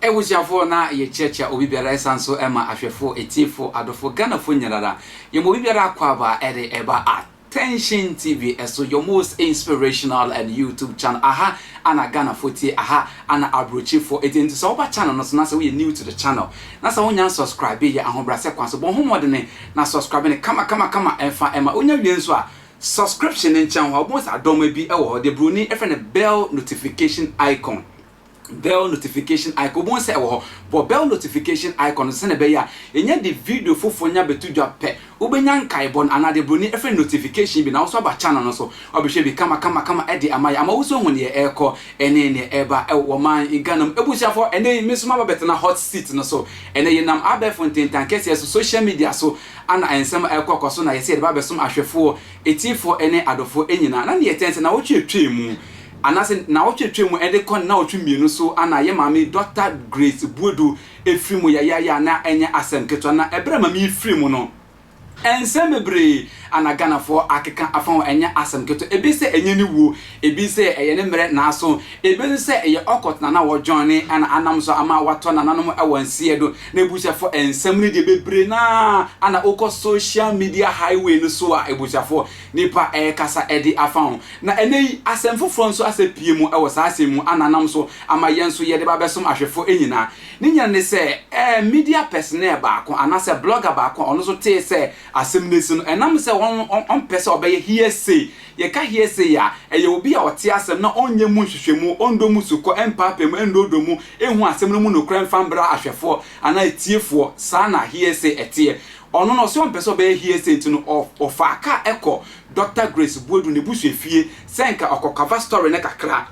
Ewusiafo na ye checha obi biara esanso ema ahwefo etifo adofo ganafo nyarara ye mo biara akwaba ede eba Attention TV so your most inspirational and YouTube channel aha ana ganafo tie aha ana abrochi for it into so ba channel no so na say we new to the channel na say wonya subscribe ye ahobrase kwan so bon homodene na subscribe ne kama enfa ema onya wie nso a subscription nchan ho bon sa adom bi e wo de bruni e friend bell notification icon. Bell notification icon won say wo but bell notification icon se na be ya enya the video fofo nya betudwa pe ubenya nkai bon anade broni every notification bi na so ba channel no so obehwe bi kama edi amaya ama wo so hu ne eko ene ne eba wo man iganam ebusiafo ene mesuma ba betena hot seat no so ene yenam abefo ntentan kese so social media so ana ensem eko so na yese de ba besom ahwefo etifo ene adofo enyina na ne yetense na wo twetwemu anase na wotwetwe mu ede kon na wotwe mienu so ana ye maame Dr. Grace Boadu efrimu ya na enye asem keto na ebra mami efrimu no ensemebre ana ganafo akeka afon enye asem keto ebi se enye ni wo ebi se eye ne mere na aso ebi se eye okot na wo join ana anam so ama wato na nanom ewansie do na ebusiafo ensem ni de bebre na ana oko social media highway no so a ebusiafo nipa kasa edi afon na enei asem foforo so asepie mu ewo sa asemu ana nam so ama yenso ye de ba besom ahwefo enyina ninya ne se media personnel ba ko ana se blogger ba ko ono so te se asem nesi no enam se on pese obeye hearsay ye ka hearsay ya eye obi a ote asem na onye mu hwehwemu ondo mu suko empapem endodo mu ehu asem no mu no kran fambra ahwefo ana etiefo sa na hearsay etie ono no so on pese obeye hearsay ntino of aka eko Dr. Grace Boadu ne busu efie senka okokava story ne kakra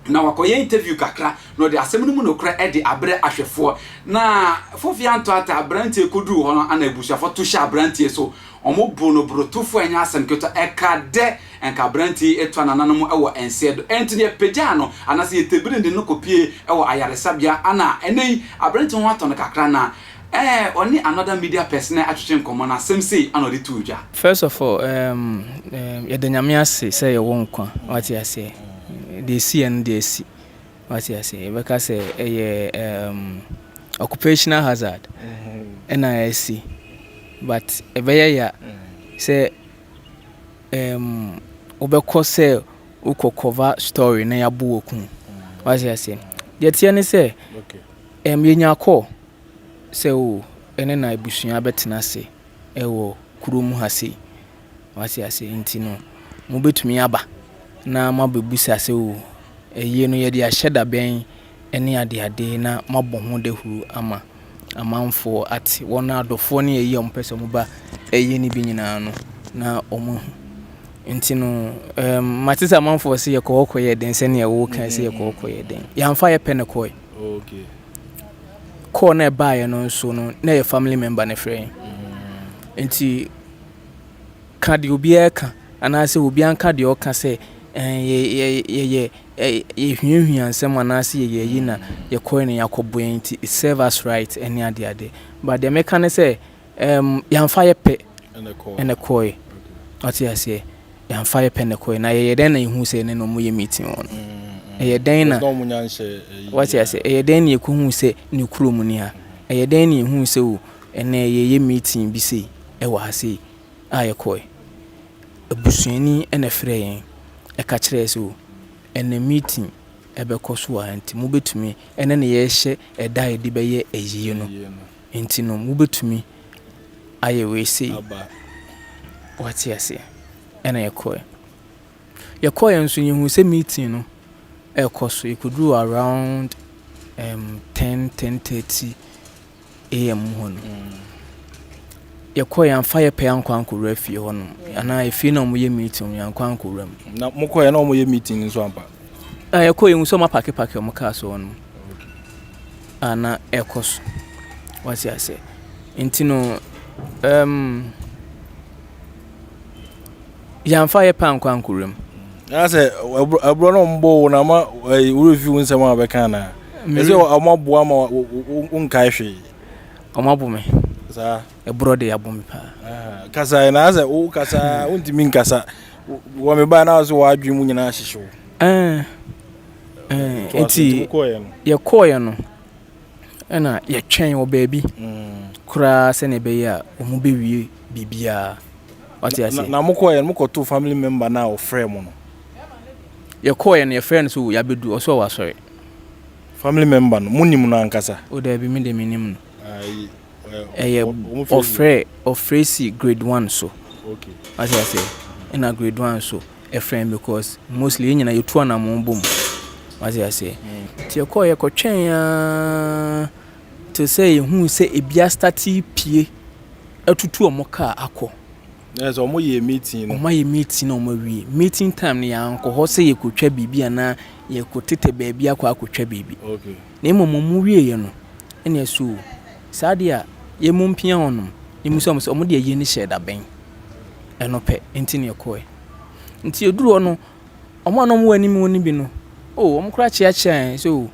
na wakoye interview kakra no de asem no mu no kra edi abre ahwefo na fofia nto ata abrantie kodu ho no ana ebusuafo to sha abrantie so omo bono brotofo anya asem keto ekade enka abrantie eto anananom ewo ensedo entine pagya no anase yetebirinde no kopie ewo ayaresabia ana enei abrantie ho ato no kakra na only another media person atwetwe nkomo na asem sei anode tuja. First of all ye de nyame ase say ye wonkwa what you say they see and they see what you say because say occupational hazard and I see but ever ya say obekọ say uko cover story na ya bu okun what you say the tie say yenya call say o ene na ibusua betena se ewo kurom ha se what you say ntino mo betumi aba na mabebusa se o eye no ye de ahyeda ben ene ade na mabɔ ho de huru ama amanfo ati wona adofo ne eye ompese mo ba eye ni bi nyina no na omo ntino matisa amanfo se ye kokɔ ye den se ne ye wo kan se ye kokɔ ye den ya mfa ye pene koi okay ko na ba ye no so no na ye family member ne frɛ nti ka de obi aka anase obi anka de oka se ye hwehwea nsɛm anase ye yi na ye kɔ ne yakobo nti serve us right any ade but the mechanic say yamfa ye pe ene koi ati ase yamfa ye pe ne koi na ye den na hu se ne no mo ye meeting on ye den na wati ase ye den na ku hu se ne kurom ni ha ye den na hu se o ene ye meeting bi se e wa ha se a ye koi ebusuani ene frɛ yen e ka kyerɛ so ene meeting ebekɔ so anti mo betumi ene ne ye hye eda edi be ye eyi no enti no mo betumi aye we sei what you say ene ye kɔ nso ye hu se meeting no e kɔ so e could do around 10:30 am hono yekoya mfa pe yankwa nkora fie ho no ana efi na mo ye meeting yankwa nkora na mo koya na mo ye meeting nso ampa yekoya nso ma pake mo ka so no ana ekos what you say intino yamfa ye pa nkwa nkora na say abro no mbo na ma we review nsem abeka na eze amaboa ma unkai hwe amabu me sa brother ya bombi pa kasa na ase o kasa untimi nkasa wo me ba na so wa adwemu nyina hyehyew enti ye koye no ɛna yɛtwɛn wɔ baabi koraa sɛ ne bɛyɛ a ɔmo bɛwie biribiara wate ase na mokɔto family member na ɔfrɛ mo no yɛkɔɔyɛ no yɛfrɛ no so yɛabɛdu ɔsɛ ɔwɔ asɔre family member no monim no ankasa o daabi me de menim no ɛyɛ ɔfrɛ si grade 1 so okay wate ase ɛna grade 1 so ɛfrɛ because mostly yɛnyina yɛtu anamɔ bom wate ase nti yɛkɔɔyɛ kɔtwɛn a to sɛ yɛhu sɛ ebia start pie atutu ɔmo kaa akɔ yes ɔmo yɛ meeting no ɔmo yɛ meeting na ɔmo wie meeting time ne yankɔ hɔ sɛ yɛkɔtwa biribi ana yɛkɔtete baabi akɔ akɔtwa biribi okay na mmom ɔmo wie yɛ no ɛna ɛso saa deɛ a yɛmu mpia hɔnom ne mu sɛ ɔmo de yɛ ne hyɛ da bɛn ɛno pɛ nti ne yɛkɔɛ nti yɛduru hɔ no ɔmo anom wɔ anim wɔ ne bi no ɔmo kora kyeakyea so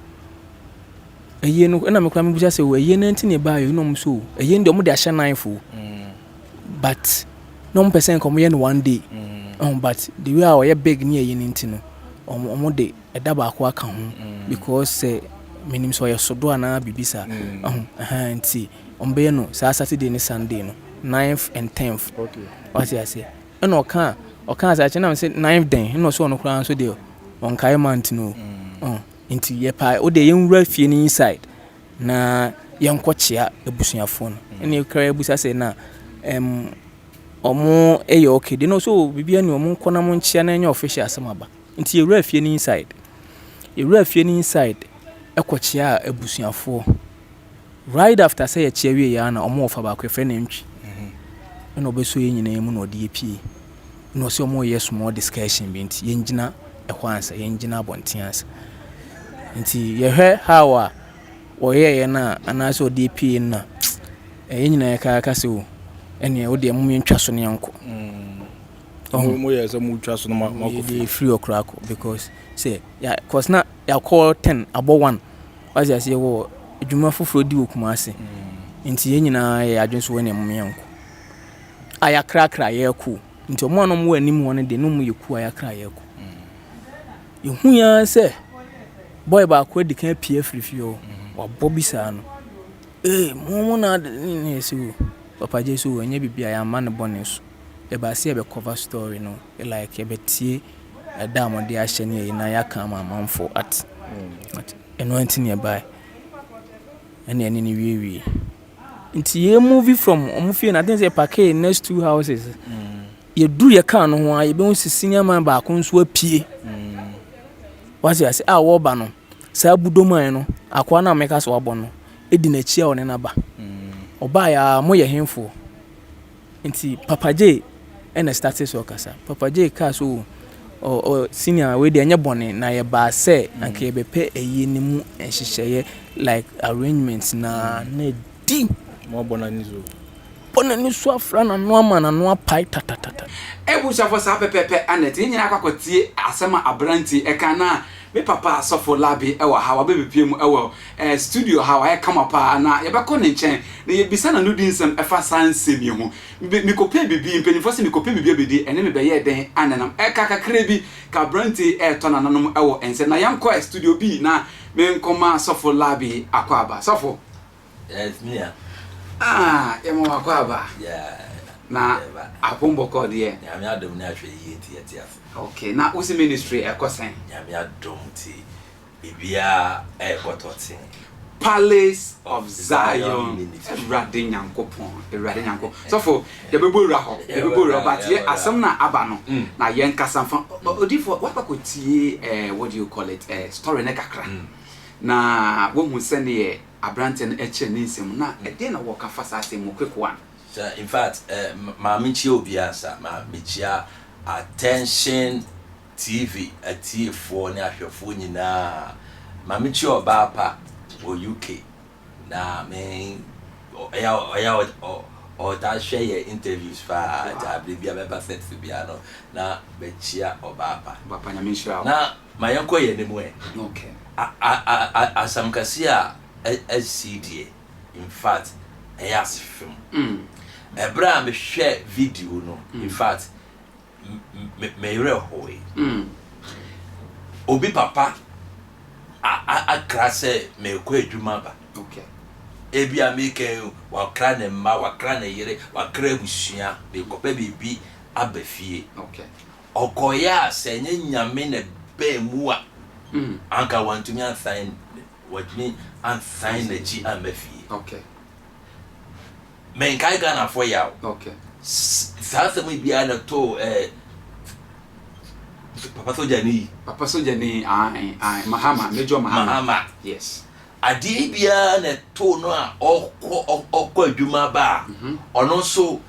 ɛyɛ no ɛna mekora mebusa sɛ ɛyɛ no nti ne baa yɛ no ɔmo so ɛyɛ no deɛ ɔmo de ahyɛ nanfo but no person come here in one day but the way our big near yin nti no omo de eda ba ko aka ho because minim so ye sodo ana bibisa nti ombe no Saturday ni Sunday no 9th and 10th okay what you say no oka say na say 9th den no so no kran so de on kai month no nti ye pa o de yenwura fie ni inside na yenkɔkyea ebusuafo no ene kra ebusa say na omo eyo okay de no so bibia ni omo nkɔ na mo nkyea na nya official asɛm aba nti yewura fie ni inside ɛkɔkyea ebusuafo right after say yɛkyea wie ya na omo ofa ba kwefɛ na ntwi na obeso yɛ nyina mu na ɔde yɛpie na ɔsɛ omo yɛ small discussion bi nti yɛngyina ɛhɔ ansa yɛngyina abɔnten ansa nti yɛhwɛ how a ɔyɛ yɛ na anaasɛ ɔde yɛpie na ɛyɛ nyina yɛka sɛ o ene wo de mu ntwa so ne yanko mo yɛ sɛ mu twa so no ma ko free okrako because say ya cause na ya call 10 abo 1 was ya say wo adwuma foforo di okuma ase nti ye nyina ya adwen so ne mu yanko aya krakra ye ku nti omo no mo anim won de no mu ye ku aya kra ye ku yehu ya say boy ba ko di kan pie frifio wa bobisa no mo na ne se wo Papa Jesu enye bibia ya man bonus e ba se e be cover story no like e betie e da mo de ahye ne na ya kan manfo at eno anti ne bai ene ni wie nti ye movie from omufie na think say park next 2 houses ye du ye kan no ho a ye be hu sisinya man ba ko nso apie wasi ase a wo ba no sa budoman no akwa na meka so wabo no edi na chia one na ba oba ya mo ye hemfo nti Papa J ena started so kasa Papa J ka so o senior we de anya bone na ye ba se anka ye bepe eyi ni mu enhyehyeye like arrangements na di mo bonani so afra na no ama na no apai tatatata ebusa for sa pepepe anet nyina akwakotie asema abranti eka na me papa asofo labi ewa hawa bebepie mu ewa studio hawa e kama pa na ye beko ne nchen na ye bisa na no di nsem efa sansem ye ho mi kope bibi mpenifo se mi kope bibi abedi ene me beye den anenam eka kakra bi ka branti to na nanom ewo ense na yam ko studio bi na me nkoma asofo labi akwaba sofo yes me emo akwaba na apombo ko de ya me adom na ahwe yi ti okay na usi ministry ekosen ya me adom ti bibia ekototin Palace of Zion Erade Nyankopon so for the bebora ho the bebora but ye asem na aba no na ye nkasa fa odifo what ko tie what do you call it story ne kakra na wo hu se ne abrante no eche ne nsem na e de na wo ka fa sa asem quick one. In fact, ma michi obiasa, ma michia Attention TV, a T4 ne ahwefo nyina. Ma michi obapa o UK. Na me o da share interviews fa da bibia beba set bia no na bechia obapa. Bapa nya menhia. Na ma yanko ye ne mu e. Okay. Asamkasi a SCDA. In fact, ayas film. Ebra me share video no in fact me rehoy obi papa a krase me ko adwuma ba okay ebi ameke wakra ne mma wakra ne yere wakra abusua de kopa bibi abafie okay okoya senye nyame ne be mu a anka wantumi ansign wajini ansign na ji amafie okay men kai Ghana for yaw okay sasa mu bia na to Papa Soja ni Mahama Major Mahama yes ade bia na to no a okọ adwuma ba ono so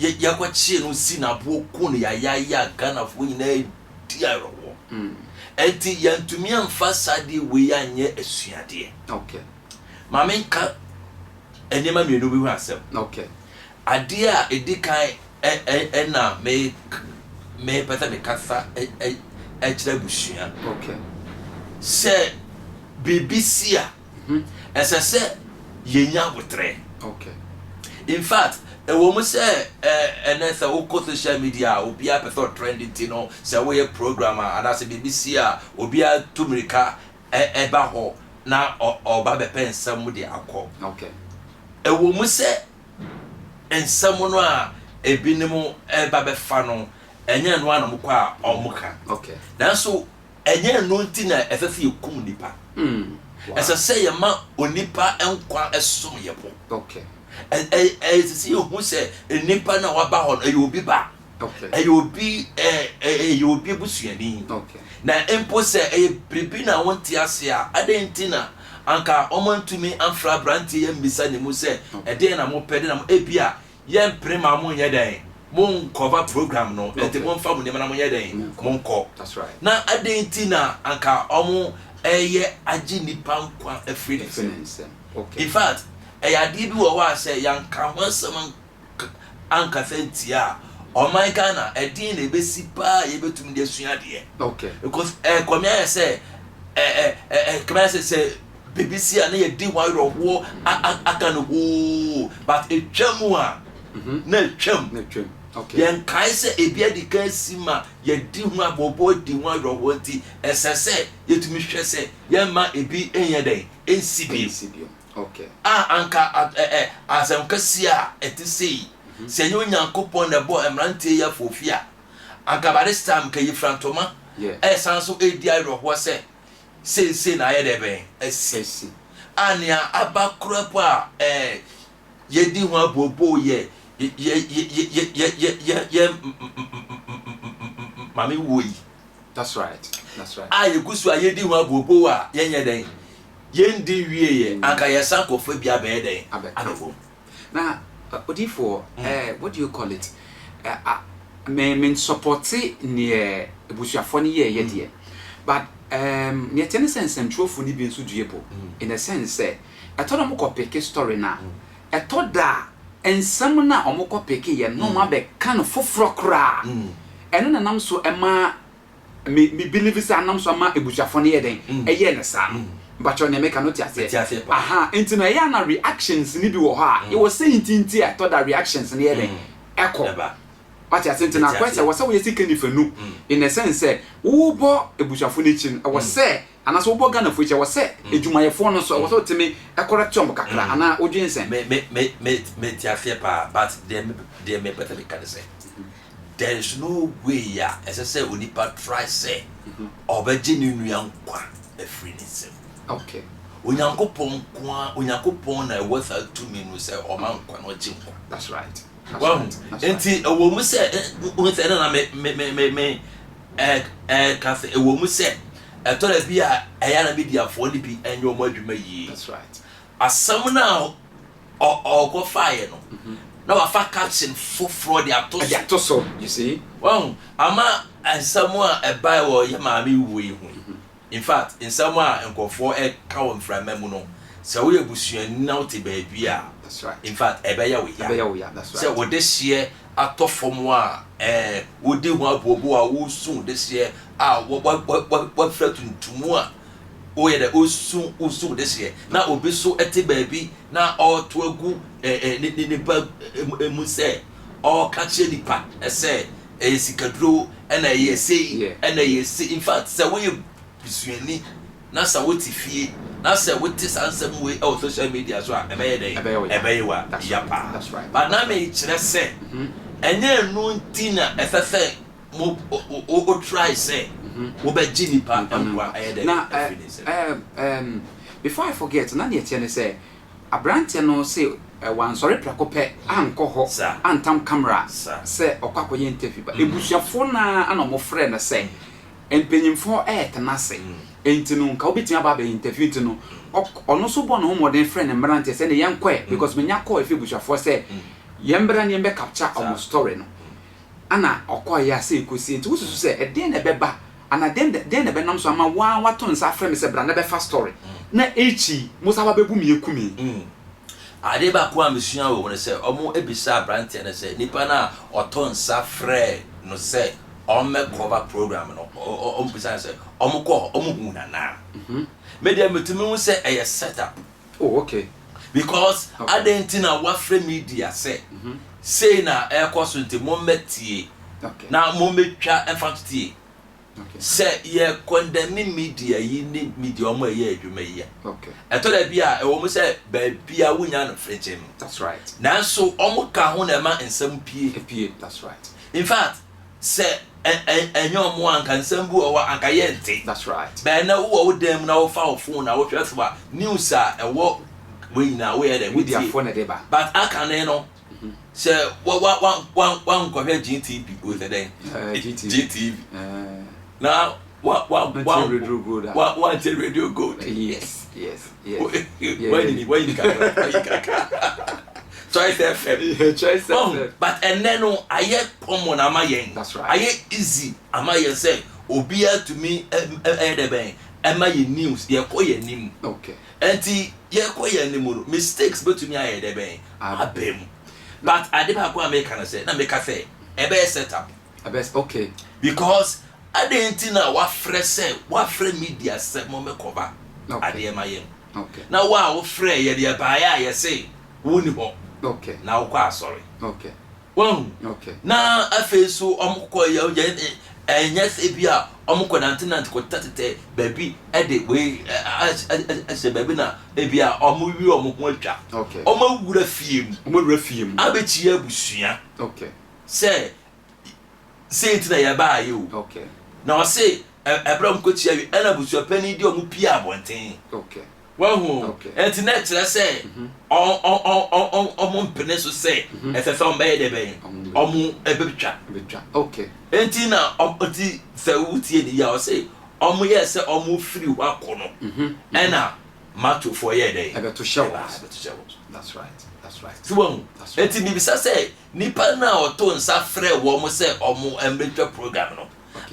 yakwachi no si na boku no ya Ghana fo nyina di arowo enti yantumi amfa sade we anye asuade okay mamenka enema mienu bi hu asem okay ade a edikan na me pata me kasa kira busua okay se BBC a se yenya botre okay in fact wo mu se enesa wo ko social media obi a person trending no se wo ye program and se BBC a obi a tumirika eba ho na oba be pensam de akọ okay wo mu se ensam no a ebinim eba be fa no enye no anam kwa omuka okay nanso enye no ntina efefe yekum nipa esa se ye ma onipa enkwa esom ye po okay sisi hu se nipa na waba ho eyobi ba okay eyobi busuani okay na empo se pribi na wonti ase a adentina anka omantumi amfra branti ye mbisa ne mu se eden na mo pede na ebia ye prema mo nyeden mon cover program no ete mon fa mo ne na mo nyeden mon ko that's right na adentina anka omo eye agi nipa nkwa afri okay in fact adi bi wo wa say yanka ho asem anka sentia o my Ghana edin na ebesi pa ye betum de suade okay because komia say komia say BBC na ye di wa ro aka no wo but etwamu a na etwam okay yan kai say ebi adi kan sima ye di hu abobo di wa ro wo nti esese yetumi hwe say ye ma ebi enye den NCB okay anka asem kasia etisi se nyo nyankopon na bo emrante ya fofia anka barista am kayi frantoma sanso edi ayro ho se na ye debe esi ania abakura po a yedi ho abobo ye mami woyi that's right yegusu ayedi ho abobo a yenye den yendi wieye anka yesa kofa bia be den abefo na odifo what do you call it me support ne ebusuafo ne ye de but ne tene sense ntrofo ni bi nso duebo in a sense etodo mo kopeke story na etoda ensam na omo kopeke ye no ma be kan foforo kra eno na nam so ema me believe say nam so ma ebusuafo ne ye den eye ne sa no but you make a note ase aha enti na ya na reactions ni bi wo ha e was saying tinti I thought that reactions ni even echo but ya senti na kwese wo say we sika ni fanu in a sense say wo bo ebusuafo ni chin wo say ana so wo bo Ghana fo che wo say ejumayefo no so wo so temi correct chom kakra ana odwensen me tiafie pa but they me better be can say there is no way ya as I say onipa try say obeji ni nuankwa efrinisem okay onyankopon na ewo sa tumi no se o man kwa no jinkwa that's right well enti ewo mu se na me ka se ewo mu se etola bi a eya na media fo ni bi enyo mo adwuma yi that's right asam na o go fire no na wa fa caption foforo de atoso you see well ama asam a ebai wo ye ma mi wo yi hu in fact in someone enkofo kawo mframa mu no se wo yebusuani na wo te baabi a that's right in fact ebeya wo ya that's right se wo de hye atofom a wo de hu abobo a wo sun de hye a wo fra tuntumu a wo ye de osun de hye na obi so ete baabi na o to agu ni ba mu se o ka che nipa ese sikadro na ye sei na ye sei in fact se wo bisuani na sa woti fie na say with this ansem we on social media so ebeyewa yapa that's right but na me kire say enye no ntina efefe mo o try say wo be jinipa amwa ayede na before I forget na ne tie say abrante no say wan sorry prakope anko ho antam camera say okwakoye interview ba ebusuafo na ana mo frɛ na say empenyimfo tena se enti no nka obetia ba be interview enti no ono so bo no modern friend na mbrante say ne yankɔ because me nya call efi busuafo say yembra ne be capture our story no ana okoya say ekosi enti wususu say eden na beba ana den na be nam so ama wa to nsa frɛ me say bra na be fa story na echi musa ba bebu me ekumi ade ba ko amesua wo ne say omo ebisa brante ne say nipa na oton sa frɛ no say on cover program no on bisa say omo ko omo hu na na media metumi hu say a setup oh okay because adentina wa frɛ media say say na e cost nti mo metie na mo metwa emphasis okay say ye condemn media yi ni media omo ye adwuma yi okay eto da bia e wo mo say ba bia wunya no frɛchem that's right na so omo ka ho na ma nsam pie that's right in fact say enyo mo anka nsambu o anka yente that's right ba na wo dem na wo fa wo phone na wo hwɛ so ba news a ewo we na we dey with their phone dey ba but aka ne no say one ko hwɛ GTV with the GTV now what radio good yes why did you Choice FM. Choice FM. But and then no aye common amayen. That's right. Aye easy amayen say obia to me the ben amaye news ye koye nim. Okay. Enti ye koye nim mistakes but to me aye the ben abem. But ade ba ko America na say na make say e be set up. Okay. Because ade na wa frɛ media say mo me cover. Ade amayen. Okay. Now wa frɛ ye de ba ya ye say woni ho. Okay. Now kwa sorry. Okay. One. Okay. Na afi so omukọ ye enyes ebia omukọ nantenant ko tatete baby e de we ase baby na ebia omuwi omuko atwa. Okay. Omawura fiem. Abechi abusua. Okay. Say ntina ya ba ye o. Okay. Na o say ebram ko tia wi ena busua pani di omupia abonten. Okay. Well, and to next, I say, on Peneso say, as a song by the bay, a bit okay. And Tina, Opti, Sauti, the Yaw say, yes, almost free wakono. And now, Mato for ye day, I got to show us. That's right. So, and to me, say, Nipa now or tone safre, woman say, or more ambitious program.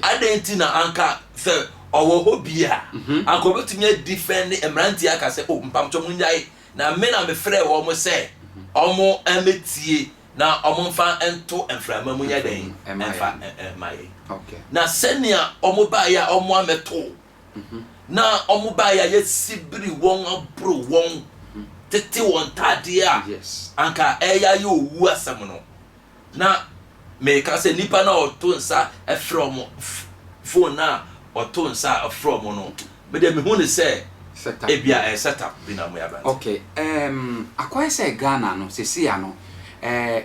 I didn't Tina Anka, sir. Owo hobia anko betumi defend emranti aka say oh mpamcho munyai na me na me frɛ wo mo say omo ametie na omo mfa ento emframa munya den emfa mai okay na senia omo ba ya omo ameto na omo ba ya yesibiri won abro won tete won tade a yes anka eya ye owu asem no na me ka say nipa na oto nsa efrɛ omo phone na oton sa from no me dem hu ne say ebia setup bi na mo ya ban okay akwai say Ghana no sesi ya no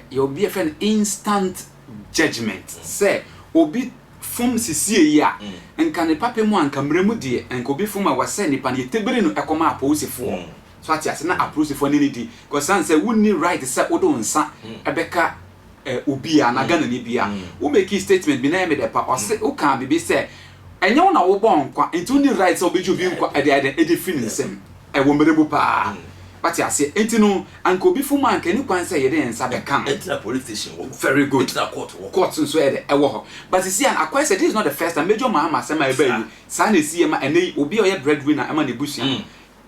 you be a friend instant judgment say obi fom sisi ya nka ne papa mu anka mremu de nka obi fom a wase nipa ne tebere no ekoma aposifo so ati ase na aposifo ne di because san say wunni right say odo nsa ebeka obi a na Ghana ne bia wo make statement bi na me de pa o se o kan bibi say enyo na wo bon kwa enti ni right so beju bi kwa ede fin nsem e wo mrebu pa pati ase enti no anko bi fu man kan kwan say yede nsa be kan enti na police station wo very good enti na court so ede e wo ho but see an akwa say this is not the first time major mahama say my baby sa na see ma ene obi o ye breadwinner ama ne busia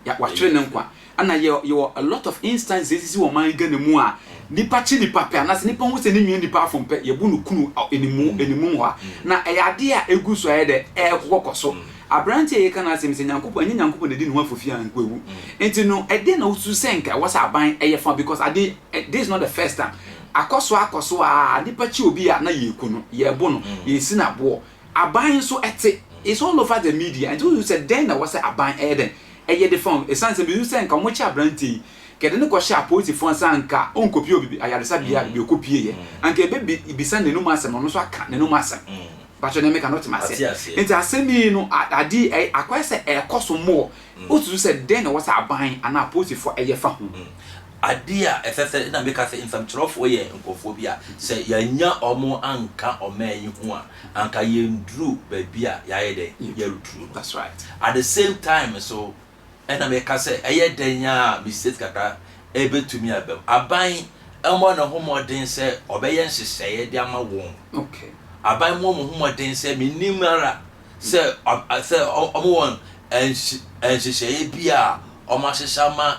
ya wa twere ne nkwa ana you a lot of instances see wo man Ghana mu a nipa chi nipa pe anase nipa ho se ne nwie nipa afom pe ye bu no kunu enimu ho na e yade a egu so ye de e kokoso abrante ye kana asem se nyankopon anya nyankopon de di no afofia ankwawu enti no e de na usu senka was aban e ye fa because this is not the first time akoso a nipa chi obi a na ye kunu ye bu no ye si na bo aban so ete it's all over the media and you said then na was aban e den ɛyɛ de fam esanse bi say nka mo cha branti kede ne ko sha police fon sanka on kopie obi ayaresa bia bi okopie ye anka ebe ibisa ne no masem no so aka ne no masem but you make not mase enti asemi no adi akwa se ekoso mo otu se den na was aban ana police for eye fa ho adi a efese na make say insam trofo ye nkofo bia se yanya omo anka omayi ho a anka yendru ba bia yaye den yerutru. That's right. At the same time so ena me ka say eye den ya mistake kaka ebetumi abam aban emo na homodin se obeye nhyehyeye de ama won. Okay. Aban mo homodin se minimara se omo won nhyehyeye bia omo hyehyama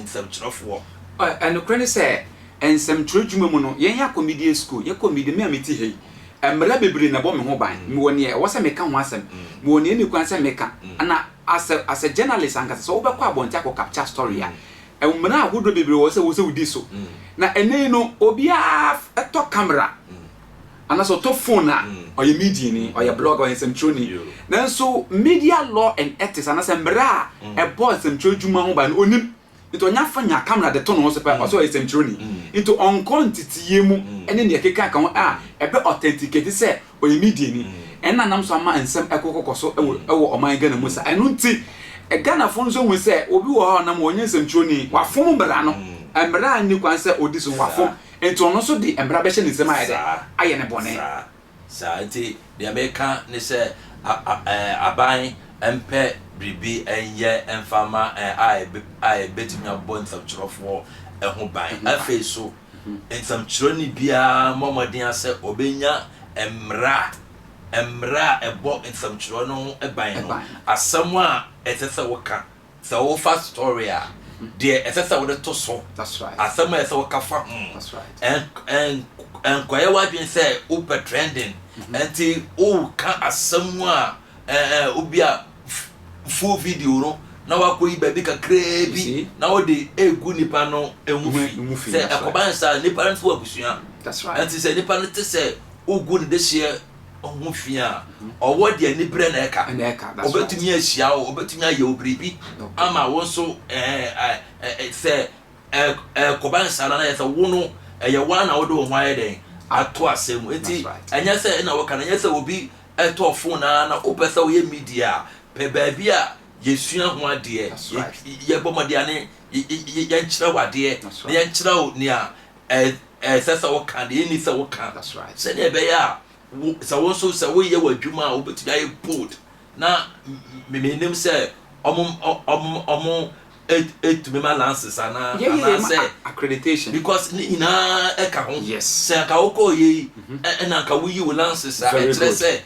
nsem trofo. And the say and some church mu no yen ya comedy school ye comedy me ameti hei emra bebre na bo me ho ban me woni e wo se meka ho asem me woni ni kwan se meka ana as a journalist anka so wo be kwa bonti akọ capture story a emra agodo bebre wo se wudi so na ene no obi a eto camera ana so to phone na oye media ni oye blog oye some troni na so media law and ethics ana se mra e boss some church mu ho ban onim into nya fanya camera de to no so pa so is troni into on quantity mu ene ne keka kan a ebe authenticate say oye media ni ena nam so ama ensem ekokoko so ewo oman Ghana mu sa eno nti e Ghana fon so hu say obi wo ha na mo onye ensem troni wa fom mbra no mbra ni kwan say odi so wa fom into no so di mbra be hye ne nsem aye ne bone sa nti de America ne say aban empe bribi enye enfama a betimi abon some trofo ho ban afi so ensam troni bia momoden ase obenya emra ebo ensam tro no eban no asam a etese woka se wo fa story a de etese wo de to so. That's right. Asam etese woka fa that's right. And kwaye wadwen say uber trending enti o ka asam a obia full video no na wakoyi baby kakra bi na wo de egu nipa no emufi se ekoban sa nipa no fo abusua. That's right. Enti se nipa no te se ogu ne de hye omufi a owo de ani bre na eka obetumi ahia obetumi aye obribi ama wo so se ekoban sa na ye se wo no eye wa na wo de wo ho aye den ato asem enti anya se na wo kana anya se obi eto phone na opesa wo ye media pe baby a yesua ho ade ye bomode ne ye nkyira wade ne ye nkyira wo ne a sesa wo kan de ni se wo kan. That's right. Se ne be ya se wo so se wo ye wadwuma a obetumi aye bold na menim se omo etumi ma lances ana say accreditation because ina eka ho. Yes. Se ka wo ko ye na ka wo yi wo lances a etre se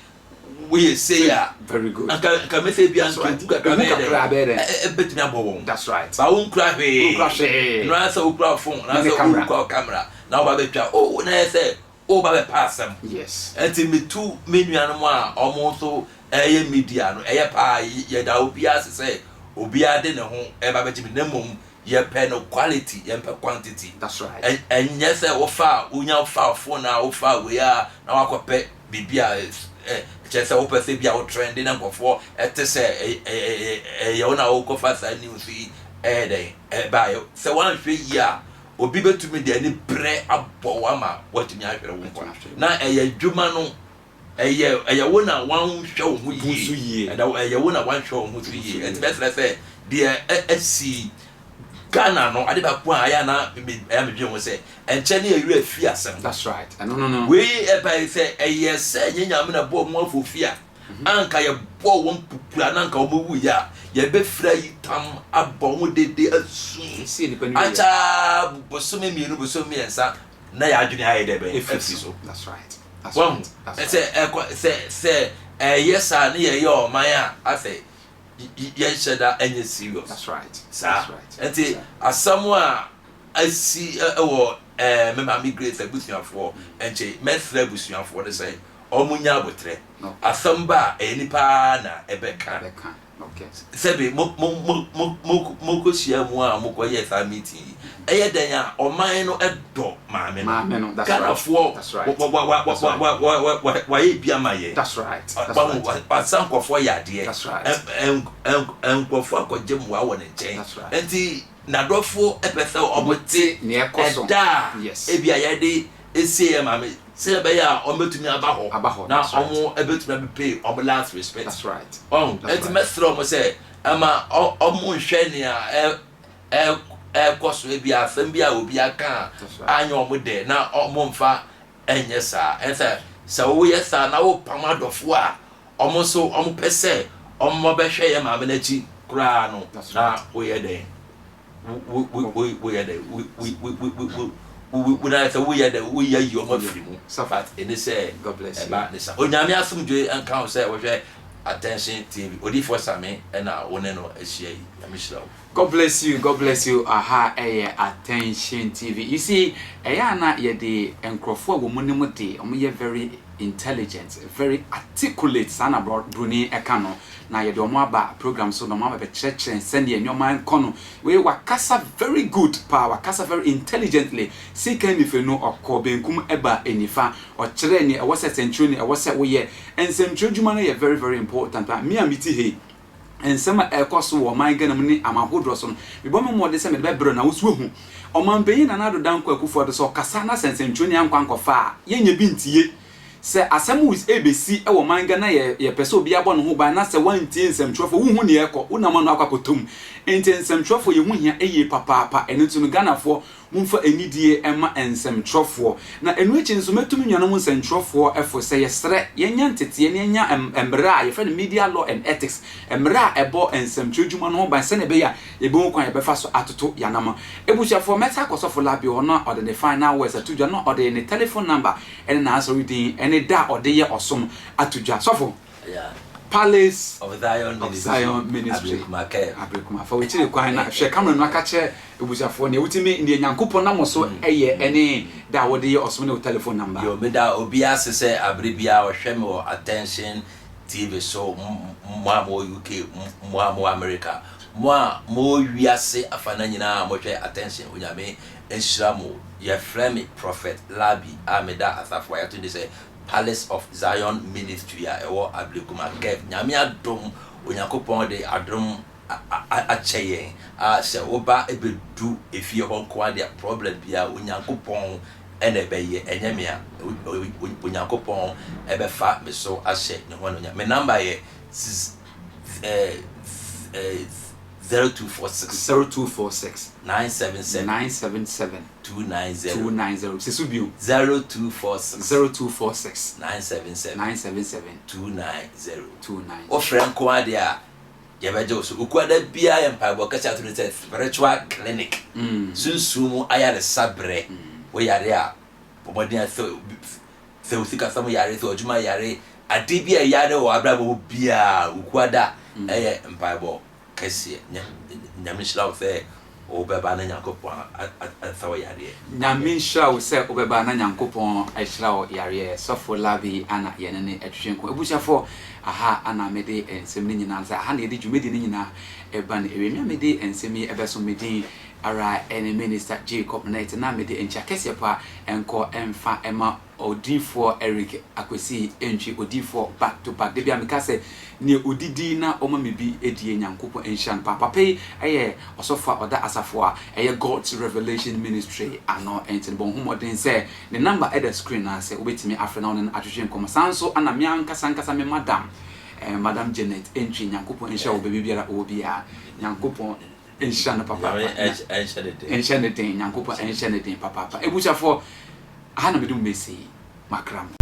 we say ya very good. Ka me say bia ntu kakra be betumi abowon. That's right. Ba won kra hwe na say wo kra phone na say wo kra camera na wo ba betwa oh na say o ba be passam. Yes. Enti me tu menuanom a omo so media no pa ye da obi asese obi ade ne ho ba betimi na mom ye pe no quality ye pe quantity. That's right. And yes wo fa unya fa phone na wo fa we a na wakope bibia chese wo pe se bia wo trending na nkofo etese ye ona wo ko fa sa news dey ba yo se wan hwe yi a obi betumi de ani bre abo wa ma watumi ahwere wo kwa na dwuma no wo na wan hwe wo ho yi wo na wan hwe wo ho yi enti betre se de asi Ghana no ade ba ko aya na me dwen wo se enche ne ewi afi asem. That's right. No we by say se nyanya na bo mo afofia anka ye bo won pupura na anka omo wu ya ye be fra yi tam abo mo dede asu see the acha bosome mienu bosome ensa na ya adwene aye de be afi so. That's right. That's right. Say yes na ye o man a ase ye sheda enye serious. That's right. That's right. Enti asamwa asi ewo me mama Grace abusuafo enche mesra abusuafo de say omunya abotre asamba enipa na ebeka. Okay. Sebe mo ko hia mu a mo ko ye sa meeting eye dan a oman no edo maame no. That's Ghana right. for That's right. Why be amaye? That's right. That's right. But some for yade. That's right. And for jem wa won nchen. That's right. Enti nadofo epese omote ne ekoso. Yes. Ebia yade ese maame. Say be ya ometumi aba ho. Na omo ebetumi pay omo last respect. That's right. Enti mesro mo say ama omo hwe ne koso ebia afem bia obi aka anya omo de na omo mfa enye sa ense wo yesa na wo pamadofo a omo so omo pese omo be hwe ye maame na chi kura no na wo ye den we ye den we na say we ye den we ye yo ma firi mu safat ene say God bless you ba ne sa onyame asomdwe anka say wo hwe Attention TV odi for same na wone no ahia yi yamishira. God bless you. God bless you. Aha, Attention TV. You see, na ye de enkrofo wo munim de, omo very intelligent, very articulate sana Bruni Ekano. Na ye de omo aba program so no ma be church send ye nyoma nkono. We wakasa very good power, wakasa very intelligently. See can if you know okọ benkum eba enifa, o kire ni e wose century ni e wose wo ye. Ensentro dwuma no ye very very important. Me amiti he ensema ekoso wo man ganam ni amahodro so no bebo mo de se me be bro na wosu hu omampanyi na nado danko akufo de so kasa na sensentwoni ankwankofa a yenya bi ntie se asem wis abc e wo man gana ye pese obi abo no ho ban na se wantie nsemtwofo wo hu ne ekọ unama no akwakotom enti nsemtwofo ye hu hia eye papa eno tunu ganafo mumfa enidie ema ensemtwofo na enu echi nso metumi nyanom nsemtwofo efo se yesre yenya ntete ne yenya embra ye friend media law and ethics embra ebo ensemtwodwuma no ban se ne be ya ye be kwan ye be fa so atoto yanama ebuchafo meta akosofo labi ono ode ne final words atudwa no ode ne telephone number ene na aso reading ene da ode ye osom atudwa sofo Yeah. Palace of Zion Ministry. Abrekuma fa wechire kwan na hwe camera no aka che ebuchafo ne wutimi ne nyankopon na moso eye ene da wode ye osom ne telephone number yo me da obi asese abrebia wo hwe me wo Attention TV so mo UK mo America mo wiase afana nyina mo hwe Attention onyame enhira mo ye frame prophet Labi Ameda asafo ya tunde say Palace of Zion Ministry a ewo Ablekuma Kev nyame adom onyakopon de adom acheyen a se oba ebedu efie ho kwa de problem bia onyakopon ene beye enyemia onyakopon ebefa me so ahye ne ho no nya me number ye 0246 977 290 Sesubio 0246 977 290 o franco adia ye beje so ukuada bia empire bo kacha to the spiritual clinic sunsumu ayare sabre we yare a pomodin se usika samu yare so ojuma yare ade bia yare o abrabo bia ukuada empire bo kasi nyamishla ofe obeba na nyankopon athawo yare nyamishla wo se obeba na nyankopon ahira wo yare sofo labi ana yene ne atwenko ebuchafo aha ana mede ensem ni nyina za aha na yede dwumedi ni nyina eba na ewemi amede ensem yi ebeso medi ara ene minister Jacob Knight na mede encha kese pa enko emfa ema odifo Eric akwesi entwi odifo back to back de bia mekase ne odidi na oma mebi edie nyankopon enshan papa pe eye osofo oda asafo a eye God's Revelation Ministry ano enten bon humodin se the number at the screen na se obetimi afrena on atwetwe nkom sanso ana me ankasa me madam Janet entwi nyankopon ensha obebi biara obia nyankopon enshan papa enshan de nyankopon enshan de papa ebuchafo ana medum mesi makram